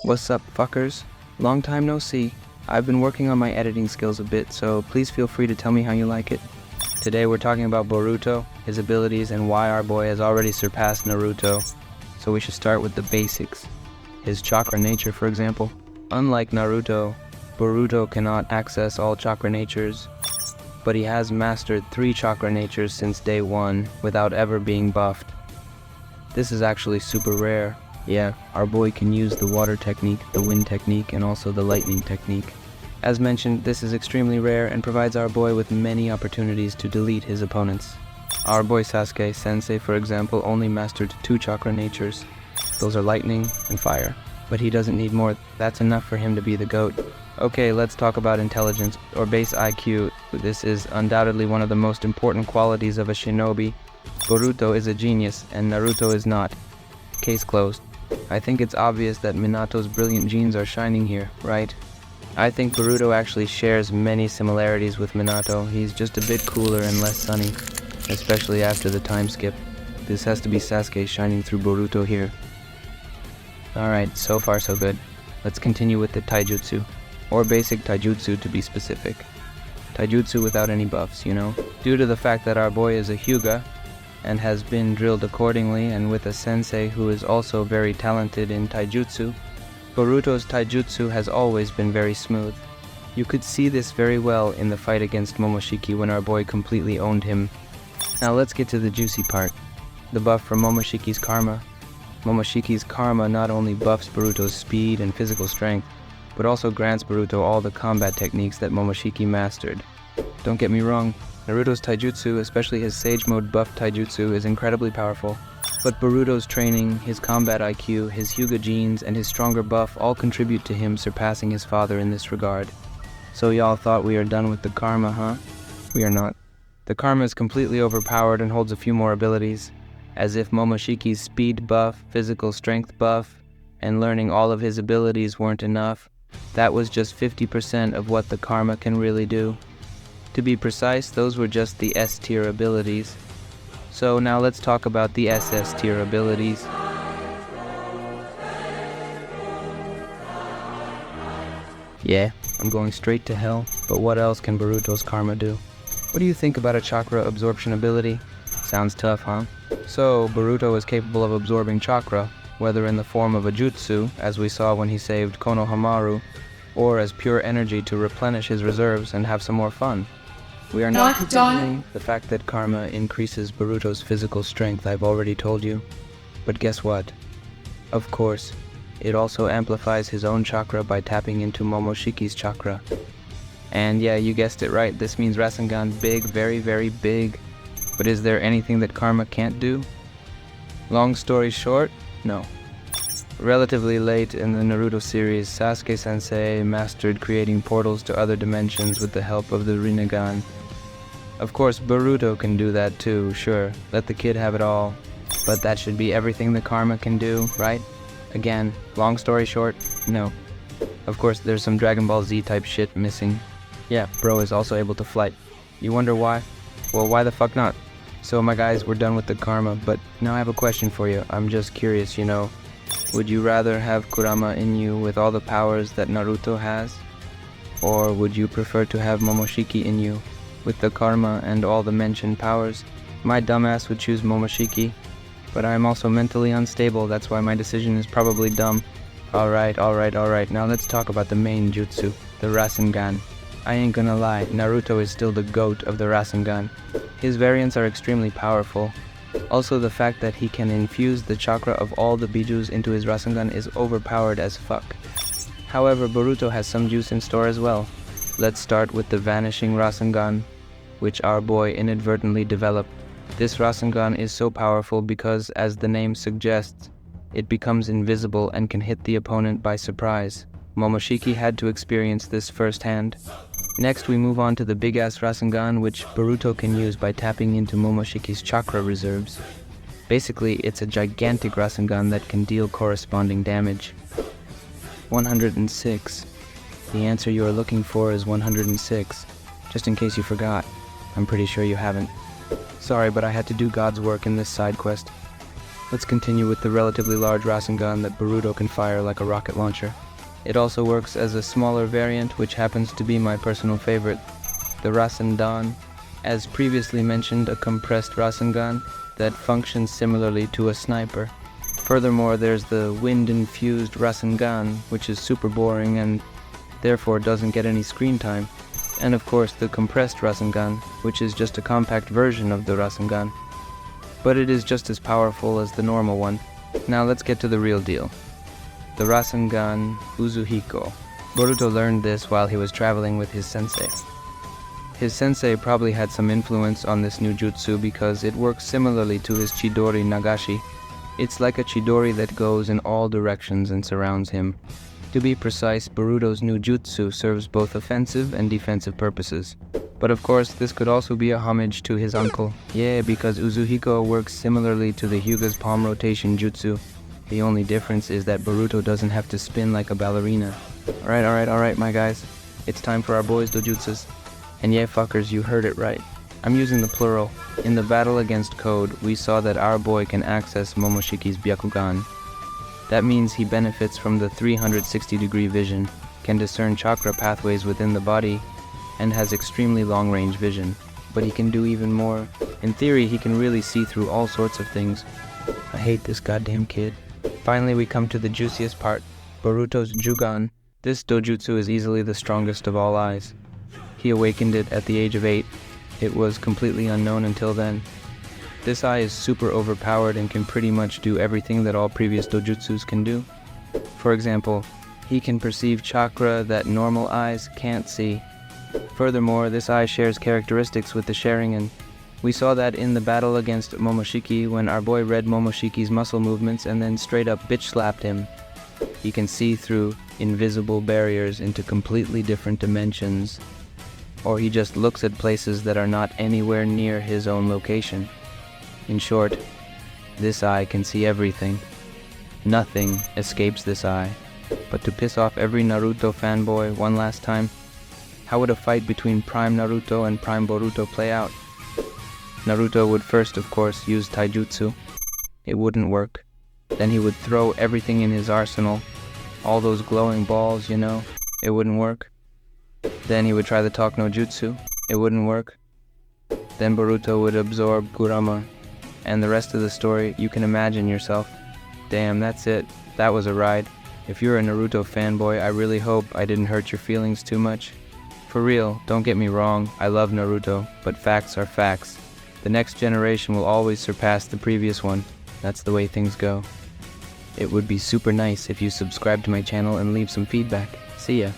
What's up, fuckers? Long time no see. I've been working on my editing skills a bit, so please feel free to tell me how you like it. Today we're talking about Boruto, his abilities, and why our boy has already surpassed Naruto. So we should start with the basics. His chakra nature, for example. Unlike Naruto, Boruto cannot access all chakra natures, but he has mastered 3 chakra natures since day 1 without ever being buffed. This is actually super rare. Yeah, our boy can use the water technique, the wind technique, and also the lightning technique. As mentioned, this is extremely rare and provides our boy with many opportunities to delete his opponents. Our boy Sasuke sensei, for example, only mastered 2 chakra natures. Those are lightning and fire. But he doesn't need more. That's enough for him to be the GOAT. Okay, let's talk about intelligence, or base IQ. This is undoubtedly one of the most important qualities of a shinobi. Boruto is a genius, and Naruto is not. Case closed. I think it's obvious that Minato's brilliant genes are shining here, right? I think Boruto actually shares many similarities with Minato. He's just a bit cooler and less sunny, especially after the time skip. This has to be Sasuke shining through Boruto here. Alright, so far so good. Let's continue with the taijutsu, or basic taijutsu to be specific. Taijutsu without any buffs, you know? Due to the fact that our boy is a Hyuga, and has been drilled accordingly, and with a sensei who is also very talented in taijutsu, Boruto's taijutsu has always been very smooth. You could see this very well in the fight against Momoshiki when our boy completely owned him. Now let's get to the juicy part, the buff from Momoshiki's karma. Momoshiki's karma not only buffs Boruto's speed and physical strength, but also grants Boruto all the combat techniques that Momoshiki mastered. Don't get me wrong, Naruto's taijutsu, especially his Sage Mode buff taijutsu, is incredibly powerful. But Boruto's training, his combat IQ, his Hyuga genes, and his stronger buff all contribute to him surpassing his father in this regard. So y'all thought we are done with the karma, huh? We are not. The karma is completely overpowered and holds a few more abilities. As if Momoshiki's speed buff, physical strength buff, and learning all of his abilities weren't enough, that was just 50% of what the karma can really do. To be precise, those were just the S-tier abilities. So now let's talk about the SS tier abilities. Yeah, I'm going straight to hell, but what else can Boruto's karma do? What do you think about a chakra absorption ability? Sounds tough, huh? So, Boruto is capable of absorbing chakra, whether in the form of a jutsu, as we saw when he saved Konohamaru, or as pure energy to replenish his reserves and have some more fun. We are not considering the fact that karma increases Boruto's physical strength, I've already told you. But guess what? Of course, it also amplifies his own chakra by tapping into Momoshiki's chakra. And yeah, you guessed it right, this means Rasengan big, very, very big. But is there anything that karma can't do? Long story short, no. Relatively late in the Naruto series, Sasuke-sensei mastered creating portals to other dimensions with the help of the Rinnegan. Of course, Boruto can do that too, sure, let the kid have it all. But that should be everything the karma can do, right? Again, long story short, no. Of course, there's some Dragon Ball Z type shit missing. Yeah, bro is also able to fly. You wonder why? Well, why the fuck not? So my guys, we're done with the karma, but now I have a question for you. I'm just curious, you know. Would you rather have Kurama in you with all the powers that Naruto has? Or would you prefer to have Momoshiki in you with the karma and all the mentioned powers? My dumbass would choose Momoshiki, but I'm also mentally unstable, that's why my decision is probably dumb. Alright, now let's talk about the main jutsu, the Rasengan. I ain't gonna lie, Naruto is still the GOAT of the Rasengan. His variants are extremely powerful. Also, the fact that he can infuse the chakra of all the bijus into his Rasengan is overpowered as fuck. However, Boruto has some juice in store as well. Let's start with the Vanishing Rasengan, which our boy inadvertently developed. This Rasengan is so powerful because, as the name suggests, it becomes invisible and can hit the opponent by surprise. Momoshiki had to experience this firsthand. Next, we move on to the big-ass Rasengan, which Boruto can use by tapping into Momoshiki's chakra reserves. Basically, it's a gigantic Rasengan that can deal corresponding damage. 106. The answer you are looking for is 106. Just in case you forgot. I'm pretty sure you haven't. Sorry, but I had to do God's work in this side quest. Let's continue with the relatively large Rasengan that Boruto can fire like a rocket launcher. It also works as a smaller variant, which happens to be my personal favorite, the Rasengan. As previously mentioned, a compressed Rasengan that functions similarly to a sniper. Furthermore, there's the wind-infused Rasengan, which is super boring and therefore doesn't get any screen time. And of course the compressed Rasengan, which is just a compact version of the Rasengan. But it is just as powerful as the normal one. Now let's get to the real deal. The Rasengan Uzuhiko. Boruto learned this while he was traveling with his sensei. His sensei probably had some influence on this new jutsu because it works similarly to his Chidori Nagashi. It's like a Chidori that goes in all directions and surrounds him. To be precise, Boruto's new jutsu serves both offensive and defensive purposes. But of course, this could also be a homage to his uncle. Yeah, because Uzuhiko works similarly to the Hyuga's palm rotation jutsu. The only difference is that Boruto doesn't have to spin like a ballerina. Alright, my guys. It's time for our boys' dojutsus. And yeah, fuckers, you heard it right. I'm using the plural. In the battle against Code, we saw that our boy can access Momoshiki's Byakugan. That means he benefits from the 360-degree vision, can discern chakra pathways within the body, and has extremely long-range vision. But he can do even more. In theory, he can really see through all sorts of things. I hate this goddamn kid. Finally, we come to the juiciest part, Boruto's Jougan. This dojutsu is easily the strongest of all eyes. He awakened it at the age of 8. It was completely unknown until then. This eye is super overpowered and can pretty much do everything that all previous dojutsus can do. For example, he can perceive chakra that normal eyes can't see. Furthermore, this eye shares characteristics with the Sharingan. We saw that in the battle against Momoshiki when our boy read Momoshiki's muscle movements and then straight up bitch slapped him. He can see through invisible barriers into completely different dimensions. Or he just looks at places that are not anywhere near his own location. In short, this eye can see everything. Nothing escapes this eye. But to piss off every Naruto fanboy one last time, how would a fight between Prime Naruto and Prime Boruto play out? Naruto would first, of course, use taijutsu. It wouldn't work. Then he would throw everything in his arsenal. All those glowing balls, you know, it wouldn't work. Then he would try the talk no jutsu. It wouldn't work. Then Boruto would absorb Kurama. And the rest of the story, you can imagine yourself. Damn, that's it. That was a ride. If you're a Naruto fanboy, I really hope I didn't hurt your feelings too much. For real, don't get me wrong, I love Naruto, but facts are facts. The next generation will always surpass the previous one. That's the way things go. It would be super nice if you subscribe to my channel and leave some feedback. See ya.